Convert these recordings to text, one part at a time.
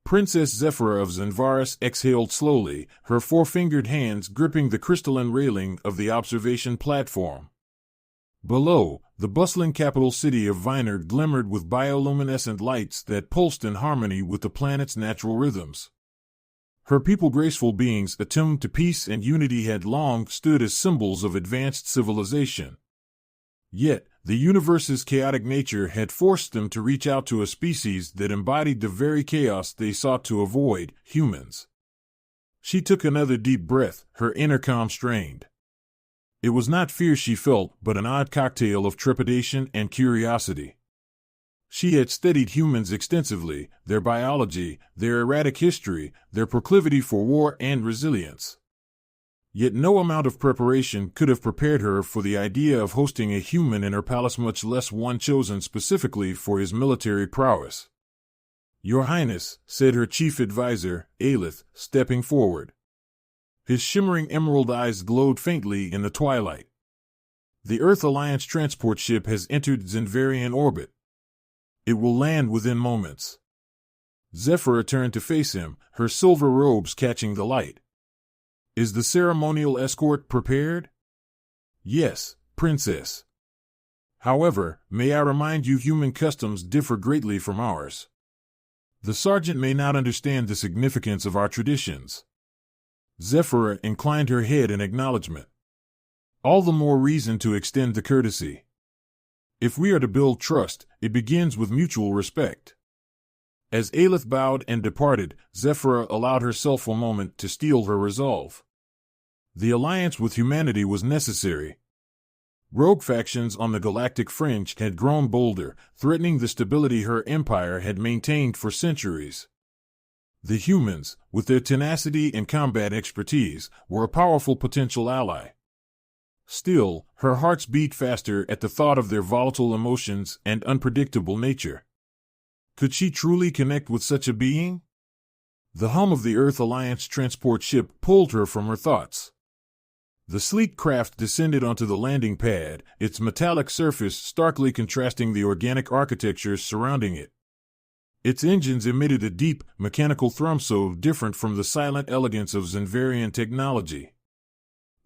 Princess Zephyra of Zanvaris exhaled slowly, her four-fingered hands gripping the crystalline railing of the observation platform. Below, the bustling capital city of Viner glimmered with bioluminescent lights that pulsed in harmony with the planet's natural rhythms. Her people, graceful beings attuned to peace and unity, had long stood as symbols of advanced civilization. Yet, the universe's chaotic nature had forced them to reach out to a species that embodied the very chaos they sought to avoid, humans. She took another deep breath, her inner calm strained. It was not fear she felt, but an odd cocktail of trepidation and curiosity. She had studied humans extensively, their biology, their erratic history, their proclivity for war and resilience. Yet no amount of preparation could have prepared her for the idea of hosting a human in her palace, much less one chosen specifically for his military prowess. "Your Highness," said her chief advisor, Aelith, stepping forward. His shimmering emerald eyes glowed faintly in the twilight. "The Earth Alliance transport ship has entered Zanvarian orbit. It will land within moments." Zephyra turned to face him, her silver robes catching the light. "Is the ceremonial escort prepared?" "Yes, Princess. However, may I remind you, human customs differ greatly from ours. The sergeant may not understand the significance of our traditions." Zephyra inclined her head in acknowledgement. "All the more reason to extend the courtesy. If we are to build trust, it begins with mutual respect." As Aelith bowed and departed, Zephyra allowed herself a moment to steel her resolve. The alliance with humanity was necessary. Rogue factions on the galactic fringe had grown bolder, threatening the stability her empire had maintained for centuries. The humans, with their tenacity and combat expertise, were a powerful potential ally. Still, her heart beat faster at the thought of their volatile emotions and unpredictable nature. Could she truly connect with such a being? The hum of the Earth Alliance transport ship pulled her from her thoughts. The sleek craft descended onto the landing pad, its metallic surface starkly contrasting the organic architecture surrounding it. Its engines emitted a deep, mechanical thrum so different from the silent elegance of Zanvarian technology.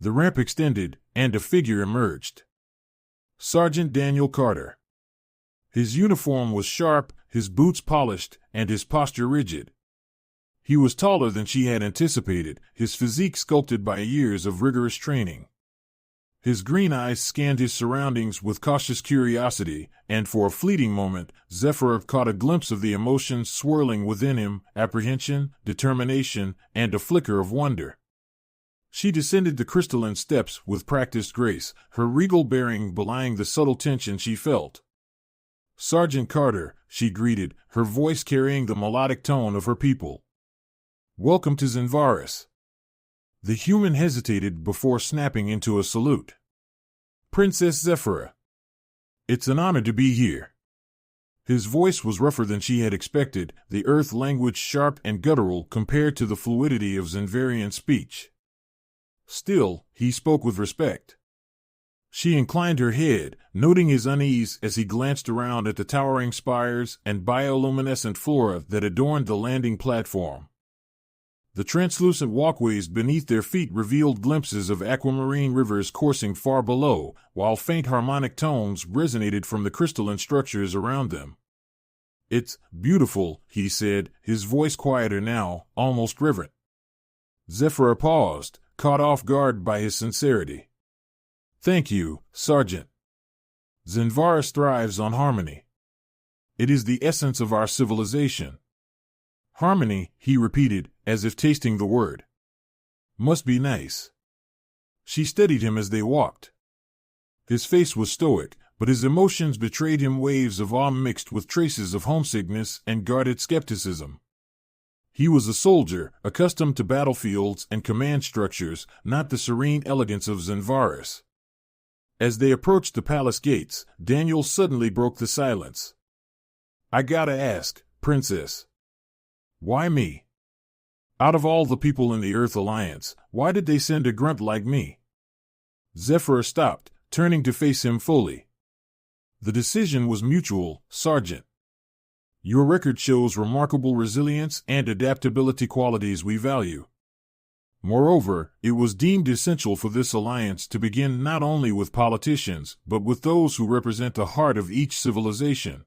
The ramp extended, and a figure emerged. Sergeant Daniel Carter. His uniform was sharp, his boots polished, and his posture rigid. He was taller than she had anticipated, his physique sculpted by years of rigorous training. His green eyes scanned his surroundings with cautious curiosity, and for a fleeting moment, Zephyra caught a glimpse of the emotions swirling within him: apprehension, determination, and a flicker of wonder. She descended the crystalline steps with practiced grace, her regal bearing belying the subtle tension she felt. "Sergeant Carter," she greeted, her voice carrying the melodic tone of her people. "Welcome to Zanvaris." The human hesitated before snapping into a salute. "Princess Zephyra. It's an honor to be here." His voice was rougher than she had expected, the Earth language sharp and guttural compared to the fluidity of Zanvarian speech. Still, he spoke with respect. She inclined her head, noting his unease as he glanced around at the towering spires and bioluminescent flora that adorned the landing platform. The translucent walkways beneath their feet revealed glimpses of aquamarine rivers coursing far below, while faint harmonic tones resonated from the crystalline structures around them. "It's beautiful," he said, his voice quieter now, almost reverent. Zephyra paused, caught off guard by his sincerity. "Thank you, Sergeant. Zanvaris thrives on harmony. It is the essence of our civilization." "Harmony," he repeated, as if tasting the word. "Must be nice." She studied him as they walked. His face was stoic, but his emotions betrayed him waves of awe mixed with traces of homesickness and guarded skepticism. He was a soldier, accustomed to battlefields and command structures, not the serene elegance of Zanvaris. As they approached the palace gates, Daniel suddenly broke the silence. "I gotta ask, Princess. Why me? Out of all the people in the Earth Alliance, why did they send a grunt like me?" Zephyra stopped, turning to face him fully. "The decision was mutual, Sergeant. Your record shows remarkable resilience and adaptability, qualities we value. Moreover, it was deemed essential for this alliance to begin not only with politicians, but with those who represent the heart of each civilization.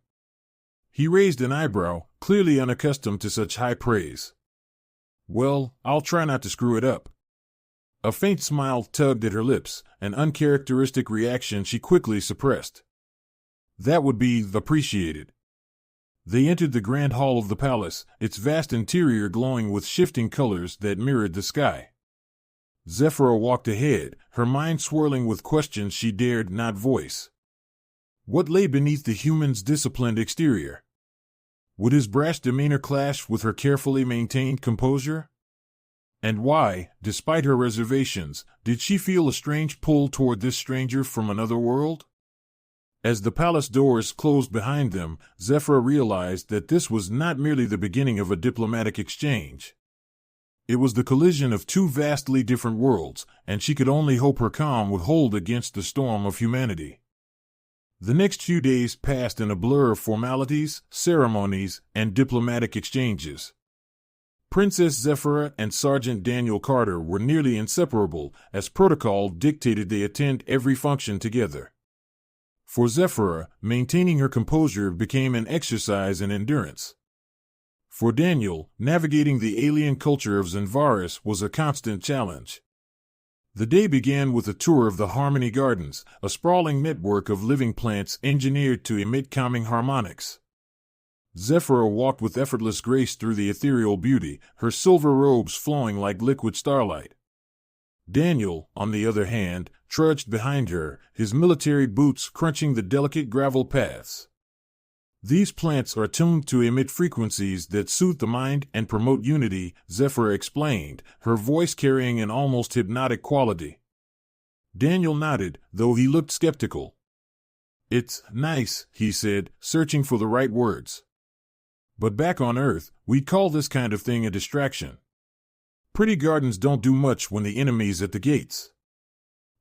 He raised an eyebrow, clearly unaccustomed to such high praise. Well, I'll try not to screw it up. A faint smile tugged at her lips, an uncharacteristic reaction she quickly suppressed. That would be appreciated. They entered the grand hall of the palace, its vast interior glowing with shifting colors that mirrored the sky. Zephyra walked ahead, her mind swirling with questions she dared not voice. What lay beneath the human's disciplined exterior? Would his brash demeanor clash with her carefully maintained composure? And why, despite her reservations, did she feel a strange pull toward this stranger from another world? As the palace doors closed behind them, Zephyra realized that this was not merely the beginning of a diplomatic exchange. It was the collision of two vastly different worlds, and she could only hope her calm would hold against the storm of humanity. The next few days passed in a blur of formalities, ceremonies, and diplomatic exchanges. Princess Zephyra and Sergeant Daniel Carter were nearly inseparable, as protocol dictated they attend every function together. For Zephyra, maintaining her composure became an exercise in endurance. For Daniel, navigating the alien culture of Zanvaris was a constant challenge. The day began with a tour of the Harmony Gardens, a sprawling network of living plants engineered to emit calming harmonics. Zephyra walked with effortless grace through the ethereal beauty, her silver robes flowing like liquid starlight. Daniel, on the other hand, trudged behind her, his military boots crunching the delicate gravel paths. These plants are tuned to emit frequencies that soothe the mind and promote unity, Zephyra explained, her voice carrying an almost hypnotic quality. Daniel nodded, though he looked skeptical. It's nice, he said, searching for the right words. But back on Earth, we'd call this kind of thing a distraction. Pretty gardens don't do much when the enemy's at the gates.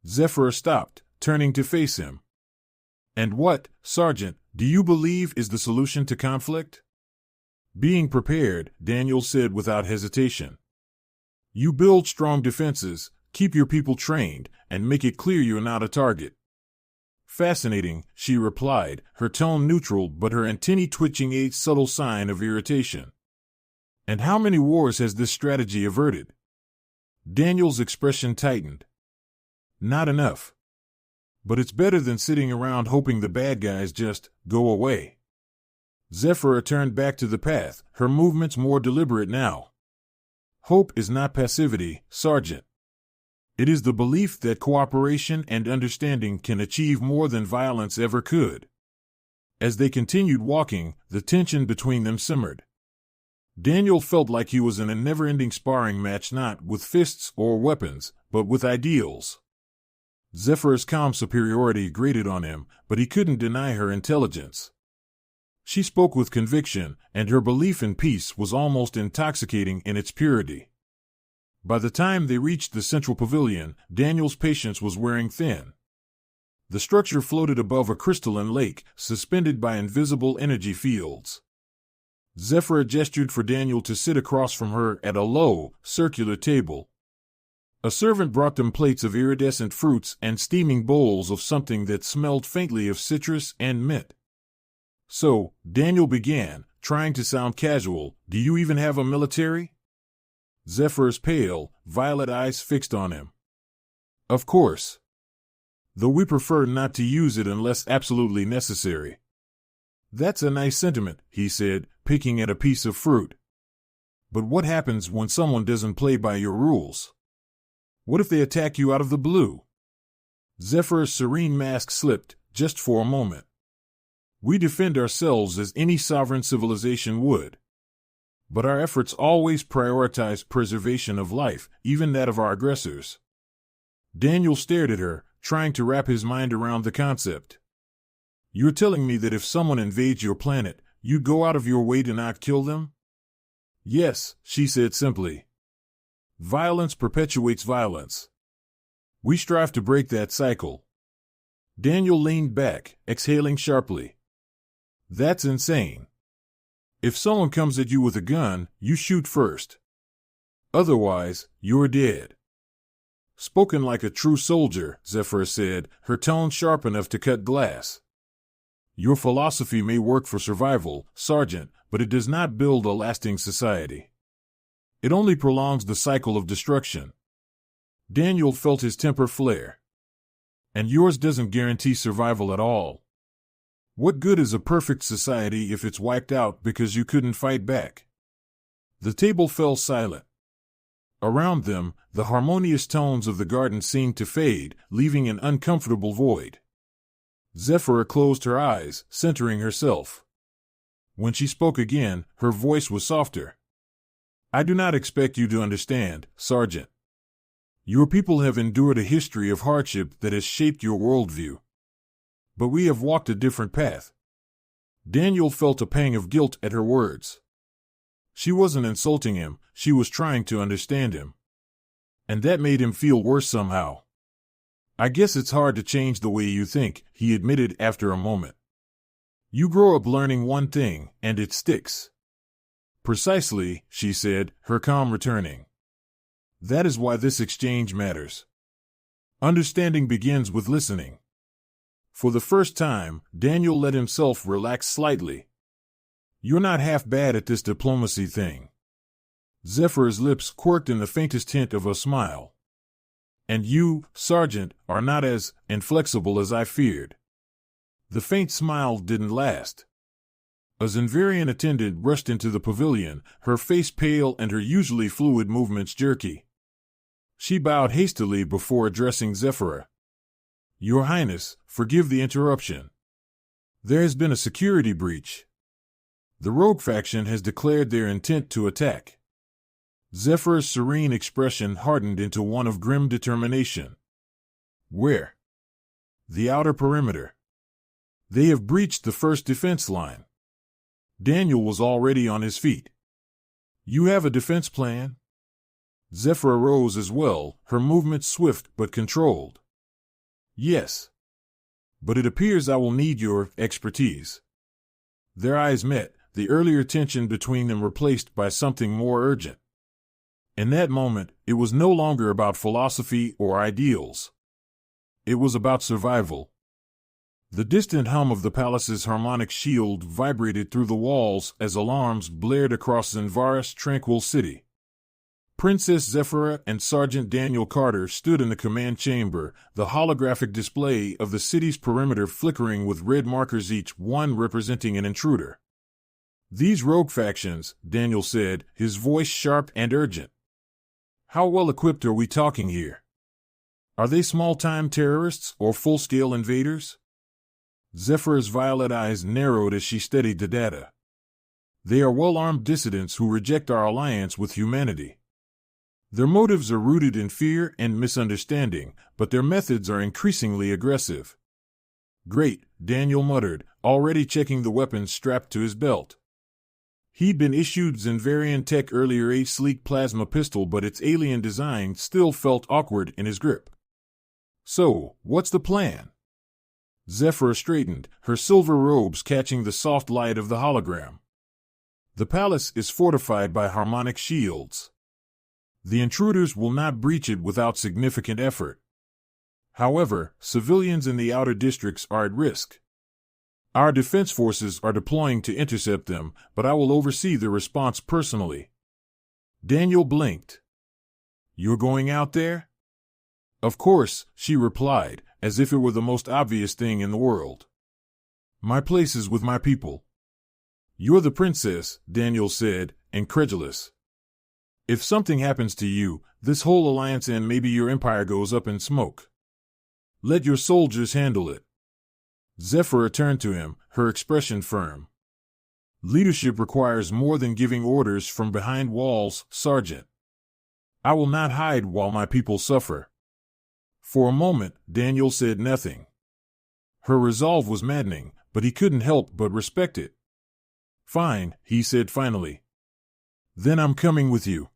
Zephyra stopped, turning to face him. And what, Sergeant, do you believe is the solution to conflict? Being prepared, Daniel said without hesitation. You build strong defenses, keep your people trained, and make it clear you're not a target. Fascinating, she replied, her tone neutral but her antennae twitching a subtle sign of irritation. And how many wars has this strategy averted? Daniel's expression tightened. Not enough. But it's better than sitting around hoping the bad guys just go away. Zephyra turned back to the path, her movements more deliberate now. Hope is not passivity, Sergeant. It is the belief that cooperation and understanding can achieve more than violence ever could. As they continued walking, the tension between them simmered. Daniel felt like he was in a never-ending sparring match, not with fists or weapons, but with ideals. Zephyra's calm superiority grated on him, but he couldn't deny her intelligence. She spoke with conviction, and her belief in peace was almost intoxicating in its purity. By the time they reached the central pavilion, Daniel's patience was wearing thin. The structure floated above a crystalline lake, suspended by invisible energy fields. Zephyra gestured for Daniel to sit across from her at a low, circular table. A servant brought them plates of iridescent fruits and steaming bowls of something that smelled faintly of citrus and mint. So, Daniel began, trying to sound casual, do you even have a military? Zephyra's pale, violet eyes fixed on him. Of course. Though we prefer not to use it unless absolutely necessary. That's a nice sentiment, he said, picking at a piece of fruit. But what happens when someone doesn't play by your rules? What if they attack you out of the blue? Zephyra's serene mask slipped, just for a moment. We defend ourselves as any sovereign civilization would. But our efforts always prioritize preservation of life, even that of our aggressors. Daniel stared at her, trying to wrap his mind around the concept. You're telling me that if someone invades your planet, you go out of your way to not kill them? Yes, she said simply. Violence perpetuates violence. We strive to break that cycle. Daniel leaned back, exhaling sharply. That's insane. If someone comes at you with a gun, you shoot first. Otherwise, you're dead. Spoken like a true soldier, Zephyr said, her tone sharp enough to cut glass. Your philosophy may work for survival, Sergeant, but it does not build a lasting society. It only prolongs the cycle of destruction. Daniel felt his temper flare. And yours doesn't guarantee survival at all. What good is a perfect society if it's wiped out because you couldn't fight back? The table fell silent. Around them, the harmonious tones of the garden seemed to fade, leaving an uncomfortable void. Zephyr closed her eyes, centering herself. When she spoke again, her voice was softer. I do not expect you to understand, Sergeant. Your people have endured a history of hardship that has shaped your worldview. But we have walked a different path. Daniel felt a pang of guilt at her words. She wasn't insulting him, she was trying to understand him. And that made him feel worse somehow. I guess it's hard to change the way you think, he admitted after a moment. You grow up learning one thing, and it sticks. Precisely, she said, her calm returning. That is why this exchange matters. Understanding begins with listening. For the first time, Daniel let himself relax slightly. You're not half bad at this diplomacy thing. Zephyr's lips quirked in the faintest hint of a smile. And you, Sergeant, are not as inflexible as I feared. The faint smile didn't last. A Zenvarian attendant rushed into the pavilion, her face pale and her usually fluid movements jerky. She bowed hastily before addressing Zephyr. Your Highness, forgive the interruption. There has been a security breach. The rogue faction has declared their intent to attack. Zephyr's serene expression hardened into one of grim determination. Where? The outer perimeter. They have breached the first defense line. Daniel was already on his feet. You have a defense plan? Zephyr rose as well, her movements swift but controlled. Yes. But it appears I will need your expertise. Their eyes met, the earlier tension between them replaced by something more urgent. In that moment, it was no longer about philosophy or ideals. It was about survival. The distant hum of the palace's harmonic shield vibrated through the walls as alarms blared across Zenvaris' tranquil city. Princess Zephyra and Sergeant Daniel Carter stood in the command chamber, the holographic display of the city's perimeter flickering with red markers, each one representing an intruder. These rogue factions, Daniel said, his voice sharp and urgent. How well equipped are we talking here? Are they small-time terrorists or full-scale invaders? Zephyr's violet eyes narrowed as she studied the data. They are well-armed dissidents who reject our alliance with humanity. Their motives are rooted in fear and misunderstanding, but their methods are increasingly aggressive. Great, Daniel muttered, already checking the weapons strapped to his belt. He'd been issued Zenvarian tech earlier, a sleek plasma pistol, but its alien design still felt awkward in his grip. So, what's the plan? Zephyr straightened, her silver robes catching the soft light of the hologram. The palace is fortified by harmonic shields. The intruders will not breach it without significant effort. However, civilians in the outer districts are at risk. Our defense forces are deploying to intercept them, but I will oversee the response personally. Daniel blinked. You're going out there? Of course, she replied, as if it were the most obvious thing in the world. My place is with my people. You're the princess, Daniel said, incredulous. If something happens to you, this whole alliance and maybe your empire goes up in smoke. Let your soldiers handle it. Zephyr turned to him, her expression firm. Leadership requires more than giving orders from behind walls, Sergeant. I will not hide while my people suffer. For a moment, Daniel said nothing. Her resolve was maddening, but he couldn't help but respect it. Fine, he said finally. Then I'm coming with you.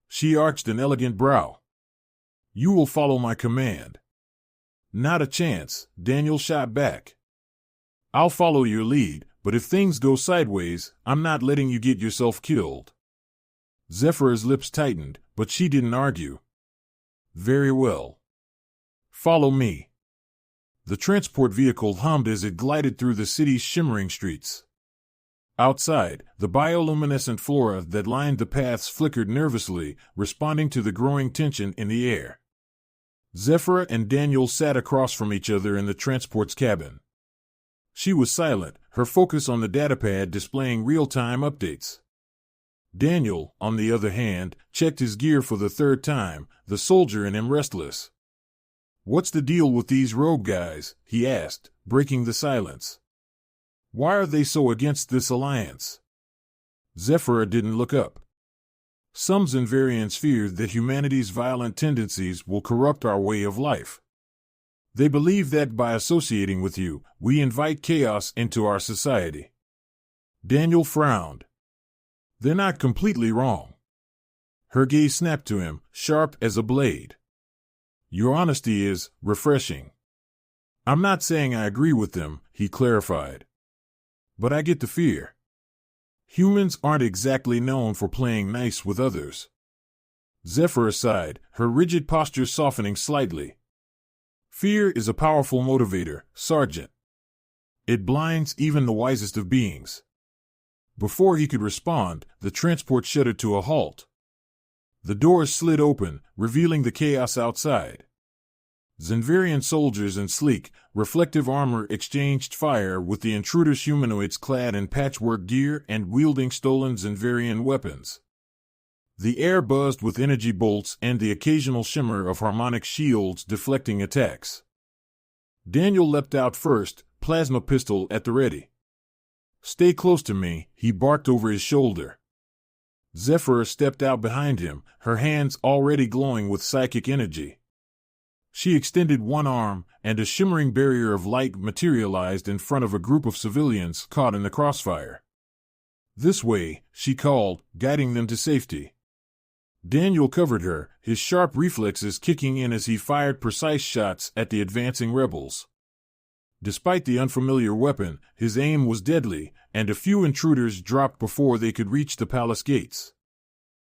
She arched an elegant brow. You will follow my command. Not a chance, Daniel shot back. I'll follow your lead, but if things go sideways, I'm not letting you get yourself killed. Zephyr's lips tightened, but she didn't argue. Very well. Follow me. The transport vehicle hummed as it glided through the city's shimmering streets. Outside, the bioluminescent flora that lined the paths flickered nervously, responding to the growing tension in the air. Zephyr and Daniel sat across from each other in the transport's cabin. She was silent, her focus on the datapad displaying real-time updates. Daniel, on the other hand, checked his gear for the third time, the soldier in him restless. "What's the deal with these rogue guys?" he asked, breaking the silence. "Why are they so against this alliance?" Zephyr didn't look up. Some Zenvarians fear that humanity's violent tendencies will corrupt our way of life. They believe that by associating with you, we invite chaos into our society. Daniel frowned. "They're not completely wrong." Her gaze snapped to him, sharp as a blade. "Your honesty is refreshing." "I'm not saying I agree with them," he clarified. "But I get the fear. Humans aren't exactly known for playing nice with others." Zephyr sighed, her rigid posture softening slightly. "Fear is a powerful motivator, Sergeant. It blinds even the wisest of beings." Before he could respond, the transport shuddered to a halt. The doors slid open, revealing the chaos outside. Zenvarian soldiers in sleek, reflective armor exchanged fire with the intruders, humanoids clad in patchwork gear and wielding stolen Zenvarian weapons. The air buzzed with energy bolts and the occasional shimmer of harmonic shields deflecting attacks. Daniel leapt out first, plasma pistol at the ready. "Stay close to me," he barked over his shoulder. Zephyr stepped out behind him, her hands already glowing with psychic energy. She extended one arm, and a shimmering barrier of light materialized in front of a group of civilians caught in the crossfire. "This way," she called, guiding them to safety. Daniel covered her, his sharp reflexes kicking in as he fired precise shots at the advancing rebels. Despite the unfamiliar weapon, his aim was deadly, and a few intruders dropped before they could reach the palace gates.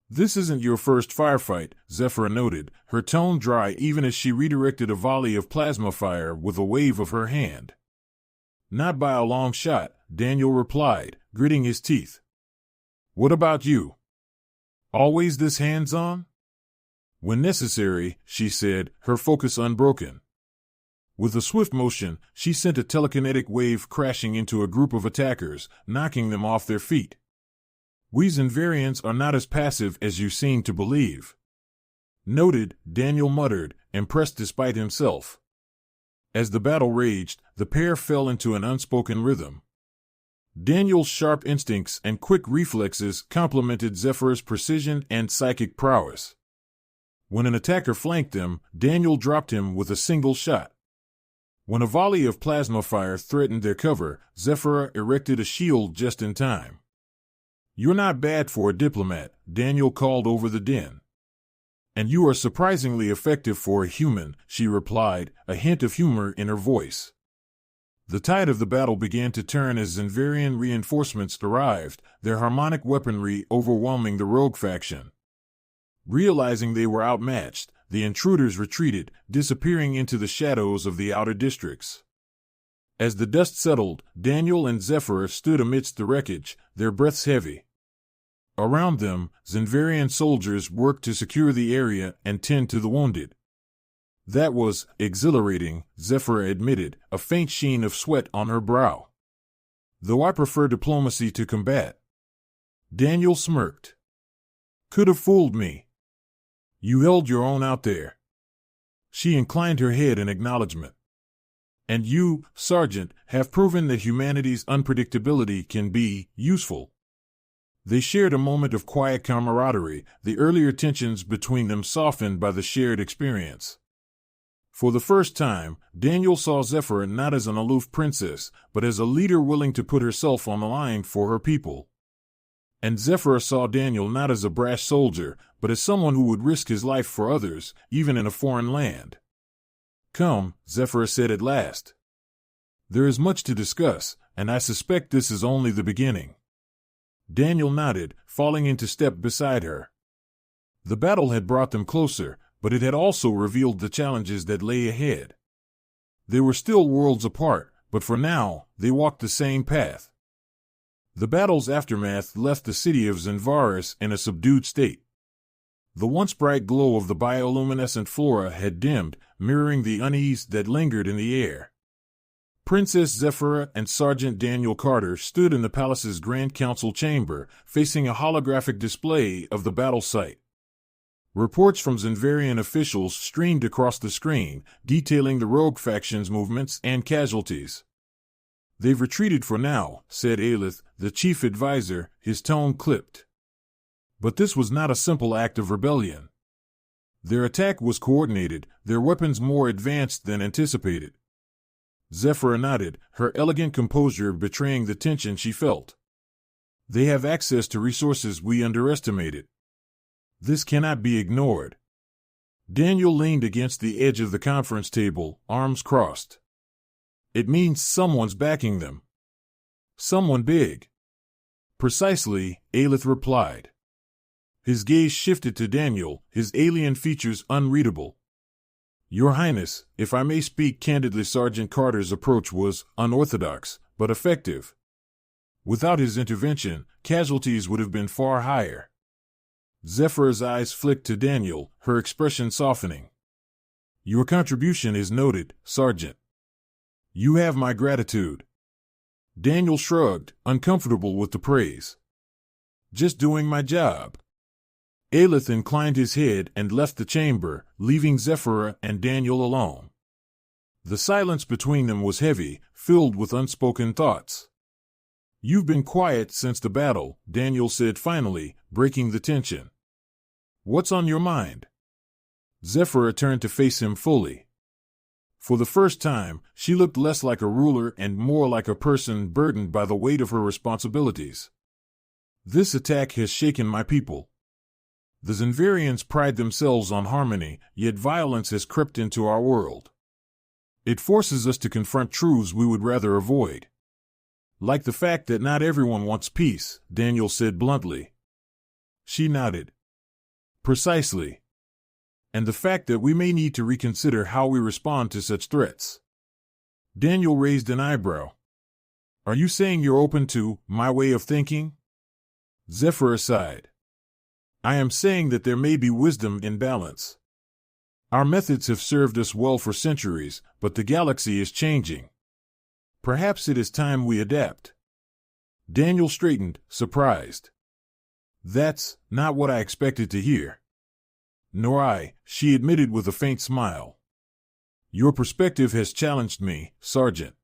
"This isn't your first firefight," Zephyr noted, her tone dry even as she redirected a volley of plasma fire with a wave of her hand. "Not by a long shot," Daniel replied, gritting his teeth. "What about you? Always this hands-on?" "When necessary," she said, her focus unbroken. With a swift motion, she sent a telekinetic wave crashing into a group of attackers, knocking them off their feet. "We Zenvarians are not as passive as you seem to believe." "Noted," Daniel muttered, impressed despite himself. As the battle raged, the pair fell into an unspoken rhythm. Daniel's sharp instincts and quick reflexes complemented Zephyr's precision and psychic prowess. When an attacker flanked them, Daniel dropped him with a single shot. When a volley of plasma fire threatened their cover, Zephyr erected a shield just in time. "You're not bad for a diplomat," Daniel called over the din. "And you are surprisingly effective for a human," she replied, a hint of humor in her voice. The tide of the battle began to turn as Zenvarian reinforcements arrived, their harmonic weaponry overwhelming the rogue faction. Realizing they were outmatched, the intruders retreated, disappearing into the shadows of the outer districts. As the dust settled, Daniel and Zephyr stood amidst the wreckage, their breaths heavy. Around them, Zenvarian soldiers worked to secure the area and tend to the wounded. "That was exhilarating," Zephyr admitted, a faint sheen of sweat on her brow. "Though I prefer diplomacy to combat." Daniel smirked. "Could have fooled me. You held your own out there." She inclined her head in acknowledgement. "And you, Sergeant, have proven that humanity's unpredictability can be useful." They shared a moment of quiet camaraderie, the earlier tensions between them softened by the shared experience. For the first time, Daniel saw Zephyr not as an aloof princess, but as a leader willing to put herself on the line for her people. And Zephyr saw Daniel not as a brash soldier, but as someone who would risk his life for others, even in a foreign land. "Come," Zephyr said at last. "There is much to discuss," and I suspect this is only the beginning. Daniel nodded, falling into step beside her. The battle had brought them closer, but it had also revealed the challenges that lay ahead. They were still worlds apart, but for now, they walked the same path. The battle's aftermath left the city of Zinvaris in a subdued state. The once bright glow of the bioluminescent flora had dimmed, mirroring the unease that lingered in the air. Princess Zephyra and Sergeant Daniel Carter stood in the palace's Grand Council chamber, facing a holographic display of the battle site. Reports from Zinvarian officials streamed across the screen, detailing the rogue faction's movements and casualties. "They've retreated for now," said Aelith, the chief advisor, his tone clipped. But this was not a simple act of rebellion. Their attack was coordinated, their weapons more advanced than anticipated. Zephyra nodded, her elegant composure betraying the tension she felt. "They have access to resources we underestimated. This cannot be ignored." Daniel leaned against the edge of the conference table, arms crossed. "It means someone's backing them. Someone big." "Precisely," Aelith replied. His gaze shifted to Daniel, his alien features unreadable. "Your Highness, if I may speak candidly, Sergeant Carter's approach was unorthodox, but effective. Without his intervention, casualties would have been far higher." Zephyra's eyes flicked to Daniel, her expression softening. "Your contribution is noted, Sergeant. You have my gratitude." Daniel shrugged, uncomfortable with the praise. "Just doing my job." Aelith inclined his head and left the chamber, leaving Zephyra and Daniel alone. The silence between them was heavy, filled with unspoken thoughts. "You've been quiet since the battle," Daniel said finally, breaking the tension. "What's on your mind?" Zephyra turned to face him fully. For the first time, she looked less like a ruler and more like a person burdened by the weight of her responsibilities. "This attack has shaken my people. The Zinvarians pride themselves on harmony, yet violence has crept into our world. It forces us to confront truths we would rather avoid. Like the fact that not everyone wants peace," Daniel said bluntly. She nodded. "Precisely. And the fact that we may need to reconsider how we respond to such threats." Daniel raised an eyebrow. "Are you saying you're open to my way of thinking?" Zephyra sighed. "I am saying that there may be wisdom in balance. Our methods have served us well for centuries, but the galaxy is changing. Perhaps it is time we adapt." Daniel straightened, surprised. "That's not what I expected to hear." "Nor I," she admitted with a faint smile. "Your perspective has challenged me, Sergeant.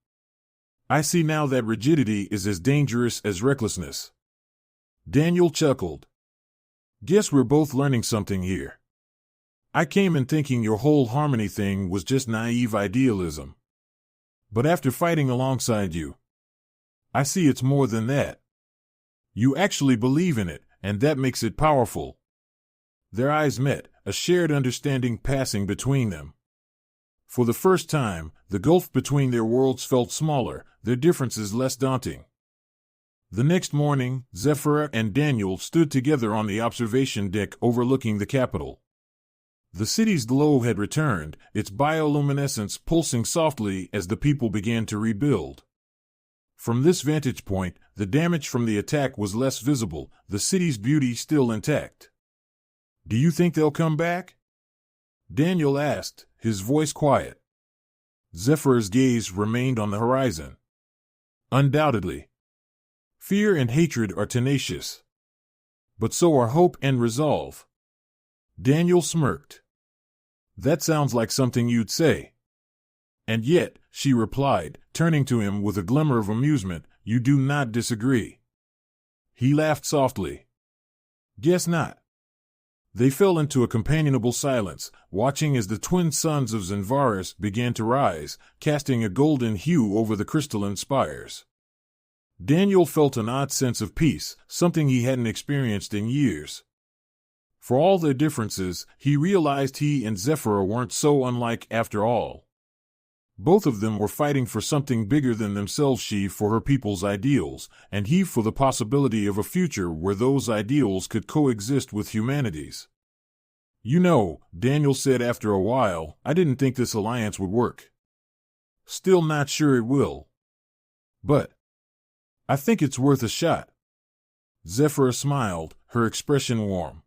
I see now that rigidity is as dangerous as recklessness." Daniel chuckled. "Guess we're both learning something here. I came in thinking your whole harmony thing was just naive idealism. But after fighting alongside you, I see it's more than that. You actually believe in it, and that makes it powerful." Their eyes met, a shared understanding passing between them. For the first time, the gulf between their worlds felt smaller, their differences less daunting. The next morning, Zephyra and Daniel stood together on the observation deck overlooking the capital. The city's glow had returned, its bioluminescence pulsing softly as the people began to rebuild. From this vantage point, the damage from the attack was less visible, the city's beauty still intact. "Do you think they'll come back?" Daniel asked, his voice quiet. Zephyra's gaze remained on the horizon. "Undoubtedly. Fear and hatred are tenacious. But so are hope and resolve." Daniel smirked. "That sounds like something you'd say." "And yet," she replied, turning to him with a glimmer of amusement, "you do not disagree." He laughed softly. "Guess not." They fell into a companionable silence, watching as the twin suns of Zinvaris began to rise, casting a golden hue over the crystalline spires. Daniel felt an odd sense of peace, something he hadn't experienced in years. For all their differences, he realized he and Zephyra weren't so unlike after all. Both of them were fighting for something bigger than themselves, she for her people's ideals, and he for the possibility of a future where those ideals could coexist with humanity's. You know, Daniel said after a while, I didn't think this alliance would work. Still not sure it will. But I think it's worth a shot. Zephyra smiled, her expression warm.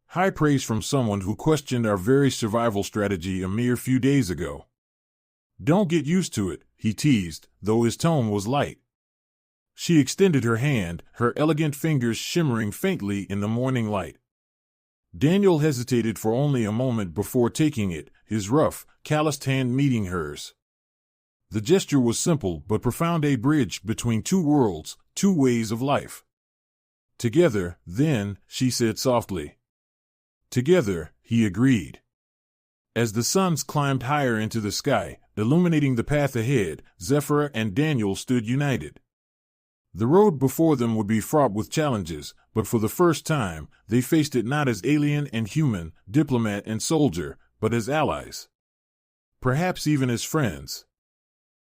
High praise from someone who questioned our very survival strategy a mere few days ago. Don't get used to it, he teased, though his tone was light. She extended her hand, her elegant fingers shimmering faintly in the morning light. Daniel hesitated for only a moment before taking it, his rough, calloused hand meeting hers. The gesture was simple but profound, a bridge between two worlds, two ways of life. Together, then, she said softly. Together, he agreed. As the suns climbed higher into the sky, illuminating the path ahead, Zephyra and Daniel stood united. The road before them would be fraught with challenges, but for the first time, they faced it not as alien and human, diplomat and soldier, but as allies. Perhaps even as friends.